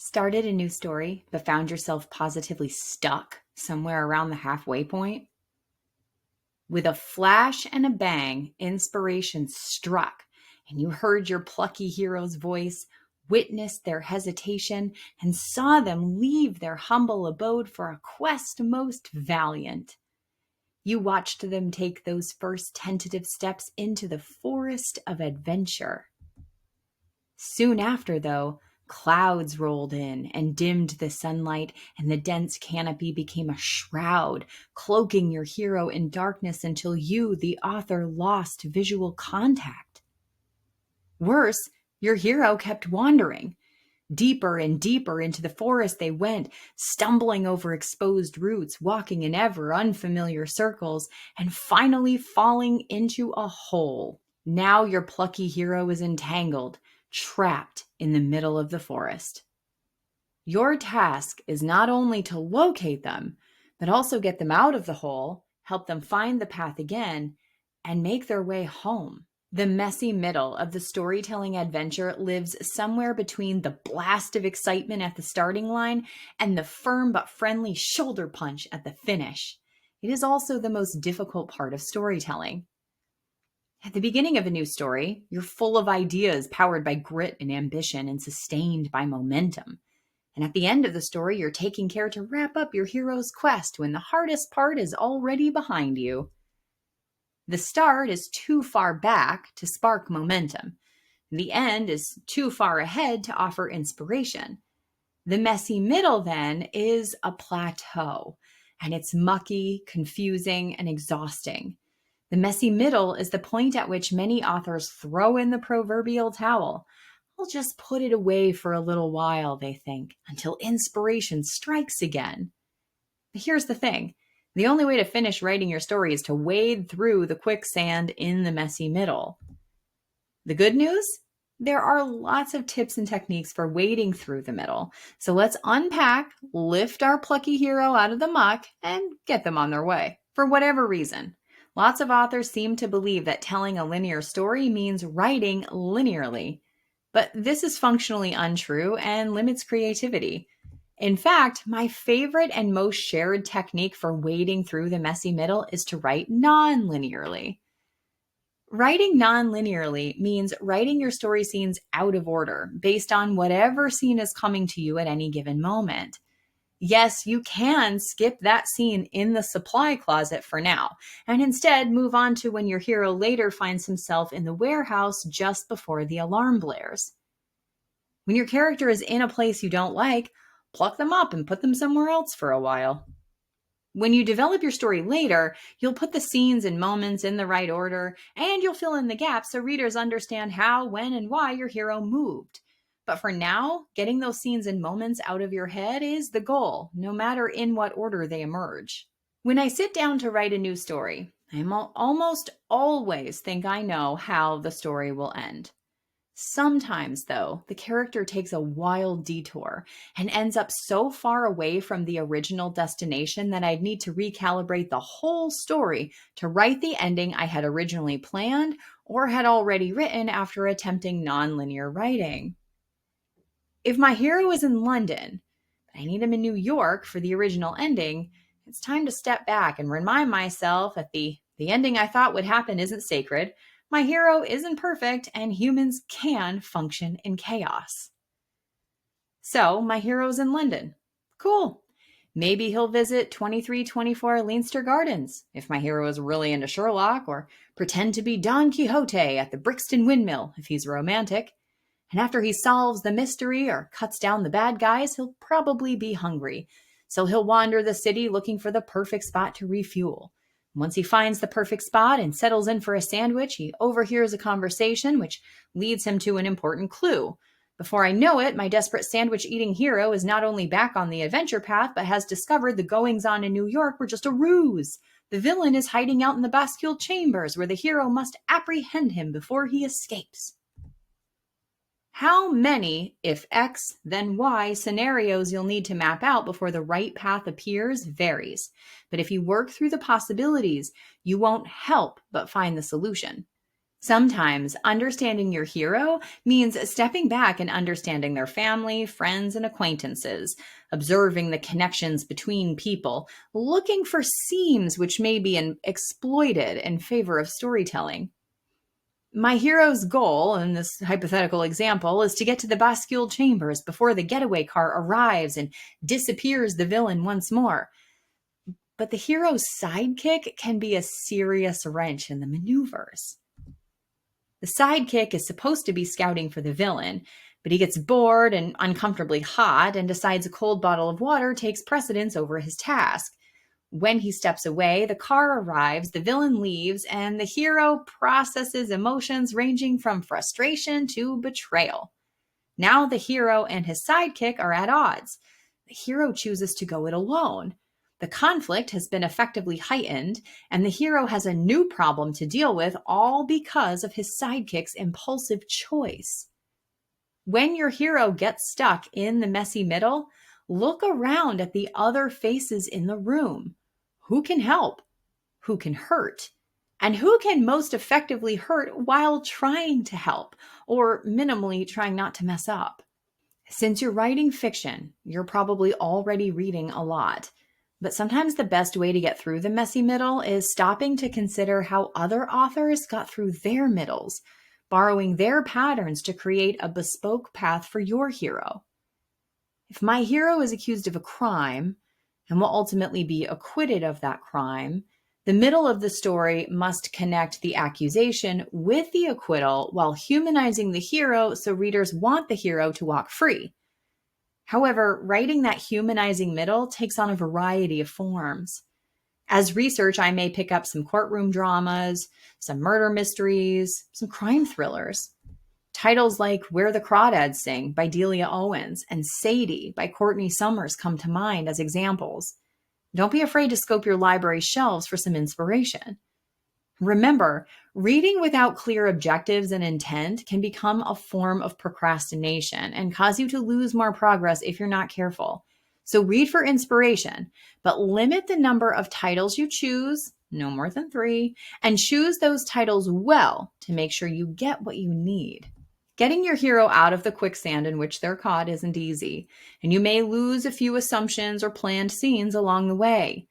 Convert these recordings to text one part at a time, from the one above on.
Started a new story, but found yourself positively stuck somewhere around the halfway point? With a flash and a bang, inspiration struck, and you heard your plucky hero's voice, witnessed their hesitation, and saw them leave their humble abode for a quest most valiant. You watched them take those first tentative steps into the forest of adventure. Soon after, though, clouds rolled in and dimmed the sunlight, and the dense canopy became a shroud, cloaking your hero in darkness until you, the author, lost visual contact. Worse, your hero kept wandering. Deeper and deeper into the forest they went, stumbling over exposed roots, walking in ever unfamiliar circles, and finally falling into a hole. Now your plucky hero is entangled, trapped in the middle of the forest. Your task is not only to locate them, but also get them out of the hole, help them find the path again, and make their way home. The messy middle of the storytelling adventure lives somewhere between the blast of excitement at the starting line and the firm but friendly shoulder punch at the finish. It is also the most difficult part of storytelling. At the beginning of a new story, you're full of ideas powered by grit and ambition and sustained by momentum. And at the end of the story, you're taking care to wrap up your hero's quest when the hardest part is already behind you. The start is too far back to spark momentum. The end is too far ahead to offer inspiration. The messy middle, then, is a plateau, and it's mucky, confusing, and exhausting. The messy middle is the point at which many authors throw in the proverbial towel. I'll just put it away for a little while, they think, until inspiration strikes again. But here's the thing. The only way to finish writing your story is to wade through the quicksand in the messy middle. The good news? There are lots of tips and techniques for wading through the middle. So let's unpack, lift our plucky hero out of the muck, and get them on their way. For whatever reason, lots of authors seem to believe that telling a linear story means writing linearly. But this is functionally untrue and limits creativity. In fact, my favorite and most shared technique for wading through the messy middle is to write non-linearly. Writing non-linearly means writing your story scenes out of order, based on whatever scene is coming to you at any given moment. Yes, you can skip that scene in the supply closet for now, and instead move on to when your hero later finds himself in the warehouse just before the alarm blares. When your character is in a place you don't like, pluck them up and put them somewhere else for a while. When you develop your story later, you'll put the scenes and moments in the right order, and you'll fill in the gaps so readers understand how, when, and why your hero moved. But for now, getting those scenes and moments out of your head is the goal, no matter in what order they emerge. When I sit down to write a new story, I almost always think I know how the story will end. Sometimes, though, the character takes a wild detour and ends up so far away from the original destination that I'd need to recalibrate the whole story to write the ending I had originally planned or had already written after attempting nonlinear writing. If my hero is in London, but I need him in New York for the original ending, it's time to step back and remind myself that the ending I thought would happen isn't sacred. My hero isn't perfect, and humans can function in chaos. So, my hero's in London. Cool. Maybe he'll visit 2324 Leinster Gardens, if my hero is really into Sherlock, or pretend to be Don Quixote at the Brixton Windmill, if he's romantic. And after he solves the mystery or cuts down the bad guys, he'll probably be hungry. So he'll wander the city looking for the perfect spot to refuel. Once he finds the perfect spot and settles in for a sandwich, he overhears a conversation which leads him to an important clue. Before I know it, my desperate sandwich-eating hero is not only back on the adventure path, but has discovered the goings-on in New York were just a ruse. The villain is hiding out in the Bascule chambers, where the hero must apprehend him before he escapes. How many, if X, then Y, scenarios you'll need to map out before the right path appears varies. But if you work through the possibilities, you won't help but find the solution. Sometimes understanding your hero means stepping back and understanding their family, friends, and acquaintances, observing the connections between people, looking for seams which may be exploited in favor of storytelling. My hero's goal in this hypothetical example is to get to the Bascule chambers before the getaway car arrives and disappears the villain once more. But the hero's sidekick can be a serious wrench in the maneuvers. The sidekick is supposed to be scouting for the villain, but he gets bored and uncomfortably hot and decides a cold bottle of water takes precedence over his task. When he steps away, the car arrives, the villain leaves, and the hero processes emotions ranging from frustration to betrayal. Now the hero and his sidekick are at odds. The hero chooses to go it alone. The conflict has been effectively heightened, and the hero has a new problem to deal with, all because of his sidekick's impulsive choice. When your hero gets stuck in the messy middle, look around at the other faces in the room. Who can help? Who can hurt? And who can most effectively hurt while trying to help, or minimally trying not to mess up? Since you're writing fiction, you're probably already reading a lot. But sometimes the best way to get through the messy middle is stopping to consider how other authors got through their middles, borrowing their patterns to create a bespoke path for your hero. If my hero is accused of a crime and will ultimately be acquitted of that crime, the middle of the story must connect the accusation with the acquittal while humanizing the hero so readers want the hero to walk free. However, writing that humanizing middle takes on a variety of forms. As research, I may pick up some courtroom dramas, some murder mysteries, some crime thrillers. Titles like Where the Crawdads Sing by Delia Owens and Sadie by Courtney Summers come to mind as examples. Don't be afraid to scope your library shelves for some inspiration. Remember, reading without clear objectives and intent can become a form of procrastination and cause you to lose more progress if you're not careful. So read for inspiration, but limit the number of titles you choose, no more than 3, and choose those titles well to make sure you get what you need. Getting your hero out of the quicksand in which they're caught isn't easy, and you may lose a few assumptions or planned scenes along the way.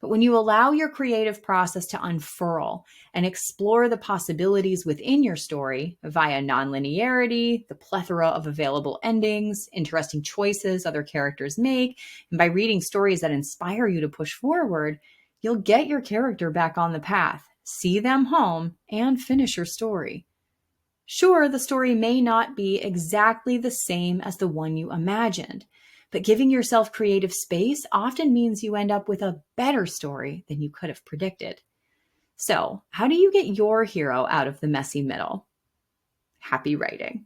But when you allow your creative process to unfurl and explore the possibilities within your story via nonlinearity, the plethora of available endings, interesting choices other characters make, and by reading stories that inspire you to push forward, you'll get your character back on the path, see them home, and finish your story. Sure, the story may not be exactly the same as the one you imagined, but giving yourself creative space often means you end up with a better story than you could have predicted. So, how do you get your hero out of the messy middle? Happy writing.